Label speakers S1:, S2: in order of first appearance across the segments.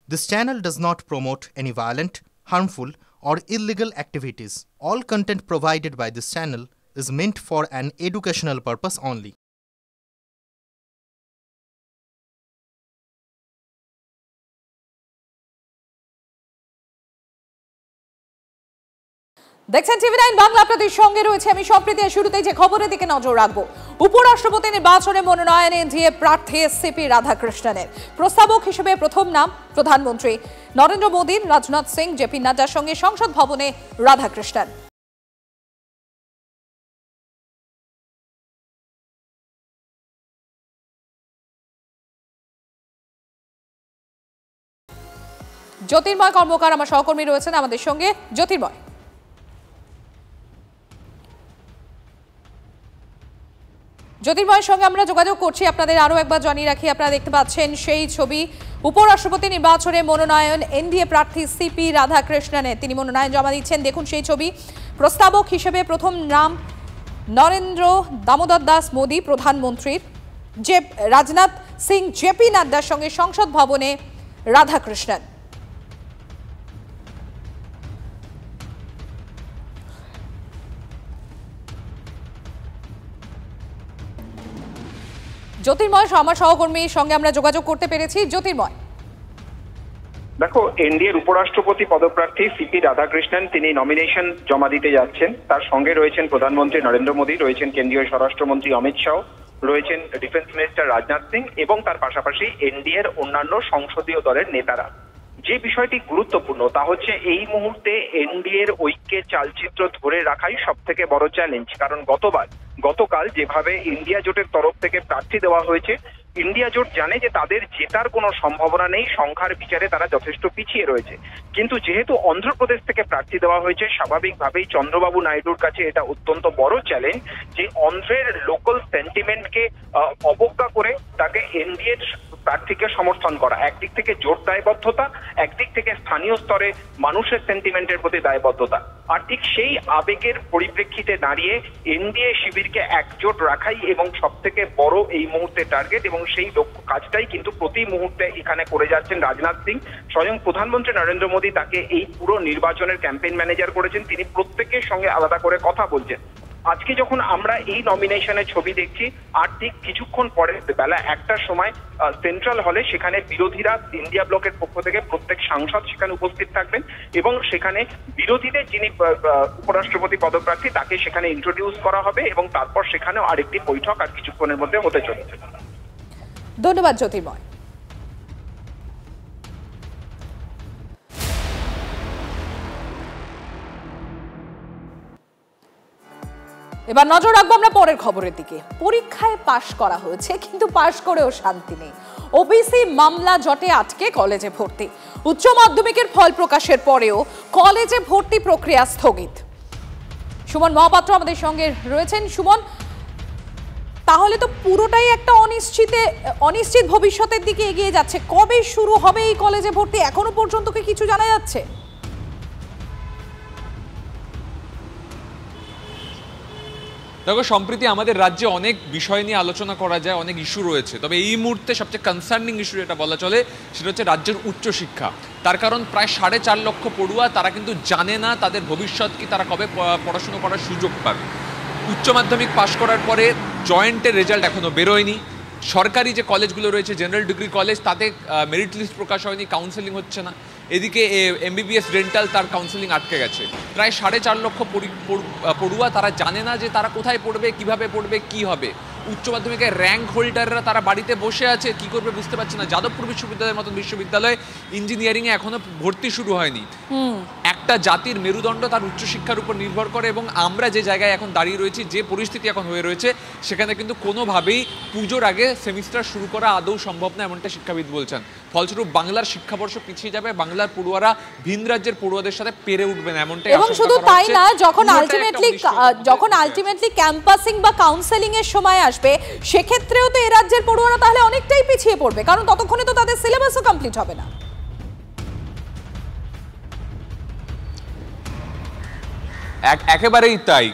S1: This channel does not promote any violent, harmful, or illegal activities. All content provided by this channel is meant for an educational purpose only.
S2: দেখছেন টিভি9 বাংলা, আপনাদের সঙ্গে রয়েছে আমি সম্প্রীতি। শুরুতেই যে খবরের দিকে নজর রাখবো, উপরাষ্ট্রপতি নির্বাচনে মনোনয়নে এনডিএ প্রার্থী সিপি রাধাকৃষ্ণনের। প্রস্তাবক হিসেবে প্রথম নাম প্রধানমন্ত্রী নরেন্দ্র মোদীর, রাজনাথ সিং, জেপি নাড্ডার সঙ্গে সংসদ ভবনে রাধাকৃষ্ণন। জ্যোতির্ময় কর্মকার আমার সহকর্মী রয়েছেন আমাদের সঙ্গে। জ্যোতির্ময়, জ্যোতির্ময়ের সঙ্গে আমরা যোগাযোগ করছি। আপনাদের আরও একবার জানিয়ে রাখি, আপনারা দেখতে পাচ্ছেন সেই ছবি, উপরাষ্ট্রপতি নির্বাচনে মনোনয়ন এনডিএ প্রার্থী সিপি রাধাকৃষ্ণনের। তিনি মনোনয়ন জমা দিচ্ছেন, দেখুন সেই ছবি। প্রস্তাবক হিসেবে প্রথম নাম নরেন্দ্র দামোদর দাস মোদী প্রধানমন্ত্রীর, রাজনাথ সিং, জেপি নাড্ডার সঙ্গে সংসদ ভবনে রাধাকৃষ্ণন। জ্যোতির্ময়, আমার সহকর্মীর সঙ্গে আমরা যোগাযোগ করতে পেরেছি। জ্যোতির্ময়,
S3: দেখো, এনডিএর উপরাষ্ট্রপতি পদপ্রার্থী সিপি রাধাকৃষ্ণন তিনি নমিনেশন জমা দিতে যাচ্ছেন। তার সঙ্গে রয়েছেন প্রধানমন্ত্রী নরেন্দ্র মোদী, রয়েছেন কেন্দ্রীয় স্বরাষ্ট্রমন্ত্রী অমিত শাহ, রয়েছেন ডিফেন্স মিনিস্টার রাজনাথ সিং এবং তার পাশাপাশি এনডিএর অন্যান্য সংসদীয় দলের নেতারা। যে বিষয়টি গুরুত্বপূর্ণ তা হচ্ছে এই মুহূর্তে এনডিএর ঐক্যের চালচিত্র ধরে রাখাই সব থেকে বড় চ্যালেঞ্জ। কারণ গতকাল যেভাবে ইন্ডিয়া জোটের তরফ থেকে প্রার্থী দেওয়া হয়েছে, ইন্ডিয়া জোট জানে যে তাদের জেতার কোনো সম্ভাবনা নেই, সংখ্যার বিচারে তারা যথেষ্ট পিছিয়ে রয়েছে। কিন্তু যেহেতু অন্ধ্রপ্রদেশ থেকে প্রার্থী দেওয়া হয়েছে, স্বাভাবিকভাবেই চন্দ্রবাবু নাইডুর কাছে এটা অত্যন্ত বড় চ্যালেঞ্জ যে অন্ধ্রের লোকাল সেন্টিমেন্টকে অবজ্ঞা করে তাকে এনডিএর প্রার্থীকে সমর্থন করা। একদিক থেকে জোট দায়বদ্ধতা, একদিক থেকে স্থানীয় স্তরে মানুষের সেন্টিমেন্টের প্রতি দায়বদ্ধতা। আর ঠিক সেই আবেগের পরিপ্রেক্ষিতে দাঁড়িয়ে এনডিএ শিবিরকে একজোট রাখাই এবং সব থেকে বড় এই মুহূর্তে টার্গেট, এবং সেই লক্ষ্য কাজটাই কিন্তু প্রতি মুহূর্তে এখানে করে যাচ্ছেন রাজনাথ সিং। স্বয়ং প্রধানমন্ত্রী নরেন্দ্র মোদী তাকে এই পুরো নির্বাচনের ক্যাম্পেইন ম্যানেজার করেছেন। তিনি প্রত্যেকের সঙ্গে আলাদা করে কথা বলছেন। আজকে যখন আমরা এই নমিনেশনের ছবি দেখছি, আর ঠিক কিছুক্ষণ পরে বেলা 1টার সময় সেন্ট্রাল হলে সেখানে বিরোধীরা ইন্ডিয়া ব্লকের পক্ষ থেকে প্রত্যেক সাংসদ সেখানে উপস্থিত থাকবেন এবং সেখানে বিরোধীদের যিনি উপরাষ্ট্রপতি পদপ্রার্থী তাকে সেখানে ইন্ট্রোডিউস করা হবে এবং তারপর সেখানেও আরেকটি বৈঠক আর কিছুক্ষণের মধ্যে হতে চলেছে।
S2: ধন্যবাদ জ্যোতির্ময়। এবার নজর রাখবো আমরা পরের খবরের দিকে। পরীক্ষায় পাশ করা হয়েছে, কিন্তু পাশ করেও শান্তি নেই। ওবিসি মামলা জটে আটকে কলেজে ভর্তি। উচ্চ মাধ্যমিকের ফল প্রকাশের পরেও কলেজে ভর্তি প্রক্রিয়া স্থগিত। সুমন মহাপাত্র আমাদের সঙ্গে রয়েছেন। সুমন, তাহলে তো পুরোটাই একটা অনিশ্চিত ভবিষ্যতের দিকে এগিয়ে যাচ্ছে। কবে শুরু হবে এই কলেজে ভর্তি, এখনো পর্যন্ত কি কিছু জানা যাচ্ছে?
S4: দেখো সম্প্রতি আমাদের রাজ্যে অনেক বিষয় নিয়ে আলোচনা করা যায়, অনেক ইস্যু রয়েছে, তবে এই মুহূর্তে সবচেয়ে কনসার্নিং ইস্যু যেটা বলা চলে সেটা হচ্ছে রাজ্যের উচ্চশিক্ষা। তার কারণ প্রায় 4.5 লক্ষ পড়ুয়া তারা কিন্তু জানে না তাদের ভবিষ্যৎ কি, তারা কবে পড়াশুনো করার সুযোগ পাবে। উচ্চ মাধ্যমিক পাশ করার পরে জয়েন্টের রেজাল্ট এখনও বেরোয়নি। সরকারি যে কলেজগুলো রয়েছে, জেনারেল ডিগ্রি কলেজ, তাতে মেরিট লিস্ট প্রকাশ হয়নি, কাউন্সেলিং হচ্ছে না। এদিকে এমবিবিএস ডেন্টাল, তার কাউন্সেলিং আটকে গেছে। প্রায় 4.5 লক্ষ পড়ুয়া তারা জানে না যে তারা কোথায় পড়বে, কিভাবে পড়বে, কি হবে। উচ্চ মাধ্যমিকের র্যাঙ্ক হোল্ডাররা তারা বাড়িতে বসে আছে, কি করবে বুঝতে পারছে না। যাদবপুর বিশ্ববিদ্যালয়ের মতন বিশ্ববিদ্যালয়ে ইঞ্জিনিয়ারিংয়ে এখনো ভর্তি শুরু হয়নি। একটা জাতির মেরুদণ্ড তার উচ্চশিক্ষার উপর নির্ভর করে, এবং আমরা যে জায়গায় এখন দাঁড়িয়ে রয়েছি, যে পরিস্থিতি এখন হয়ে রয়েছে, সেখানে কিন্তু কোনোভাবেই পুজোর আগে সেমিস্টার শুরু করা আদৌ সম্ভব না, এমনটা শিক্ষাবিদ বলছেন। ফলস্বরূপ বাংলার শিক্ষাবর্ষ পিছিয়ে যাবে, বাংলার পড়ুয়ারা ভিন রাজ্যের পড়ুয়াদের সাথে পেরে উঠবে না, এমনটাই।
S2: এবং শুধু তাই না, যখন আলটিমেটলি ক্যাম্পাসিং বা কাউন্সেলিং এর সময় আসবে, সেক্ষেত্রেও তো এ রাজ্যের পড়ুয়ারা তাহলে অনেকটাই পিছিয়ে পড়বে, কারণ ততক্ষণে তো তাদের সিলেবাসও কমপ্লিট হবে না।
S4: একেবারেই তাই।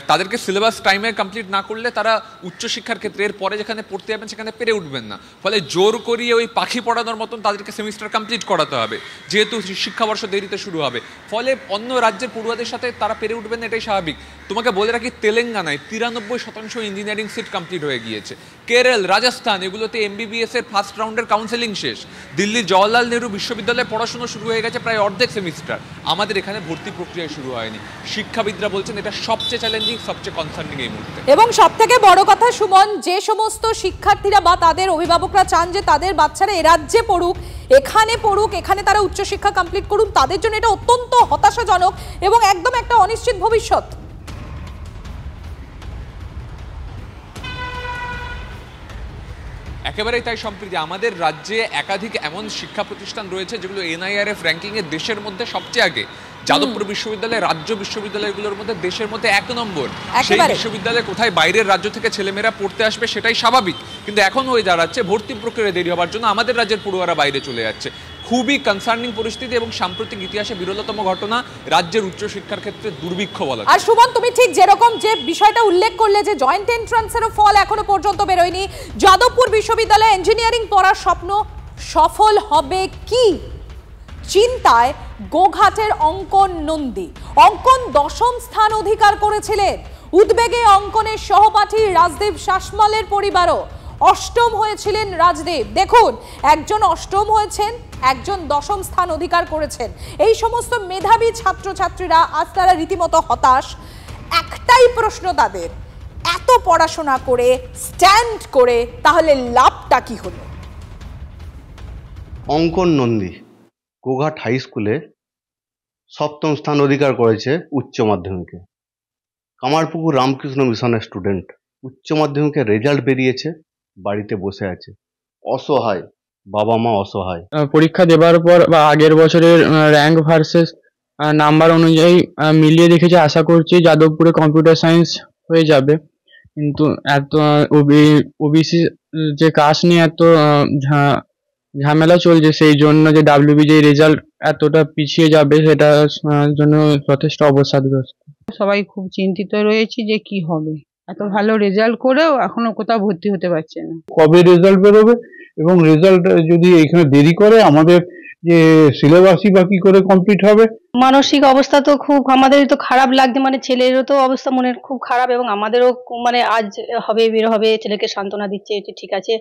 S4: তাদেরকে সিলেবাস টাইমে কমপ্লিট না করলে তারা উচ্চশিক্ষার ক্ষেত্রে এর পরে যেখানে পড়তে যাবেন সেখানে পেরে উঠবেন না। ফলে জোর করিয়ে ওই পাখি পড়ানোর মতন তাদেরকে সেমিস্টার কমপ্লিট করাতে হবে, যেহেতু শিক্ষাবর্ষ দেরিতে শুরু হবে। ফলে অন্য রাজ্যের পড়ুয়াদের সাথে তারা পেরে উঠবেন না, এটাই স্বাভাবিক। তোমাকে বলে রাখি, তেলেঙ্গানায় 93% ইঞ্জিনিয়ারিং সিট কমপ্লিট হয়ে গিয়েছে। কেরল, রাজস্থান এগুলোতে MBBS এর ফার্স্ট রাউন্ডের কাউন্সেলিং শেষ। দিল্লির জওয়াহরলাল নেহরু বিশ্ববিদ্যালয়ে পড়াশোনা শুরু হয়ে গেছে প্রায় অর্ধেক সেমিস্টার। আমাদের এখানে ভর্তি প্রক্রিয়া শুরু হয়নি। শিক্ষাবিদরা বলছেন এটা সবচেয়ে চ্যালেঞ্জিং, সবচেয়ে কনসার্নিং এই মুহূর্তে।
S2: এবং সবথেকে বড় কথা সুমন, যে সমস্ত শিক্ষার্থীরা বা তাদের অভিভাবকরা চান যে তাদের বাচ্চারা এ রাজ্যে পড়ুক, এখানে তারা উচ্চশিক্ষা কমপ্লিট করুন, তাদের জন্য এটা অত্যন্ত হতাশাজনক এবং একদম একটা অনিশ্চিত ভবিষ্যৎ।
S4: একেবারেই তাই সম্প্রীতি। আমাদের রাজ্যে একাধিক এমন শিক্ষা প্রতিষ্ঠান রয়েছে যেগুলো NIRF র্যাঙ্কিং এ দেশের মধ্যে সবচেয়ে আগে। যাদবপুর বিশ্ববিদ্যালয় রাজ্য বিশ্ববিদ্যালয়গুলোর মধ্যে দেশের মধ্যে 1 নম্বর। সেই বিশ্ববিদ্যালয়ে কোথায় বাইরের রাজ্য থেকে ছেলেমেয়েরা পড়তে আসবে সেটাই স্বাভাবিক, কিন্তু এখন হয়ে দাঁড়াচ্ছে ভর্তি প্রক্রিয়া দেরি হওয়ার জন্য আমাদের রাজ্যের পড়ুয়ারা বাইরে চলে যাচ্ছে। খুবই কনসার্নিং পরিস্থিতি এবং সাম্প্রতিক ইতিহাসে বিরলতম ঘটনা, রাজ্যের উচ্চশিক্ষার ক্ষেত্রে দুর্ভিক্ষ বলা।
S2: আর সুমন, তুমি ঠিক যেরকম যে বিষয়টা উল্লেখ করলে যে জয়েন্ট এন্ট্রান্সেরও ফল এখনো পর্যন্ত বেরোয়নি, যাদবপুর বিশ্ববিদ্যালয়ে ইঞ্জিনিয়ারিং পড়ার স্বপ্ন সফল হবে কি চিন্তায় গোঘাটের অঙ্কন নন্দী। অঙ্কন 10ম স্থান অধিকার করেছিলেন। উদ্বেগে অঙ্কনের সহপাঠী রাজদীপ শাসমলের পরিবারও। 8ম হয়েছিলেন রাজদীপ। দেখুন, একজন 8ম হয়েছেন, একজন 10ম স্থান অধিকার করেছেন। এই সমস্ত মেধাবী ছাত্রছাত্রীরা আজ তারা রীতিমতো হতাশ। একটাই প্রশ্ন তাদের, এত পড়াশোনা করে স্ট্যান্ড করে তাহলে লাভটা কি হলো?
S5: অঙ্কন নন্দী গোঘাট হাই স্কুলে 7ম স্থান অধিকার করেছে উচ্চ মাধ্যমিকে। কামারপুকুর রামকৃষ্ণ মিশনের স্টুডেন্ট। উচ্চ মাধ্যমিকের রেজাল্ট বেরিয়েছে, বাড়িতে বসে আছে, অসহায়, বাবা মা অসহায়।
S6: পরীক্ষা দেবার পর বা আগের বছরের র্যাঙ্ক ভার্সেস নাম্বার অনুযায়ী মিলিয়ে দেখেছি, আশা করছি যাদবপুরে কম্পিউটার সায়েন্স হয়ে যাবে। কিন্তু এত ওবিসি যে কাস্ট নিয়ে এত ঝামেলা চলছে, সেই জন্য যে WBJ রেজাল্ট এতটা পিছিয়ে যাবে সেটার জন্য যথেষ্ট অবসাদগ্রস্ত।
S7: সবাই খুব চিন্তিত রয়েছে যে কি হবে, এত ভালো রেজাল্ট করেও এখনো কোথাও ভর্তি হতে পারছে না।
S8: কবে রেজাল্ট বেরোবে, এবং রেজাল্ট যদি এখানে দেরি করে আমাদের যে সিলেবাসই বা কি করে কমপ্লিট হবে।
S9: মানসিক অবস্থা তো খুব আমাদের তো খারাপ লাগছে, মানে ছেলেরও তো অবস্থা মনে খুব খারাপ এবং আমাদেরও, মানে আজ হবে বের হবে, ছেলেকে সান্ত্বনা দিচ্ছে যে ঠিক আছে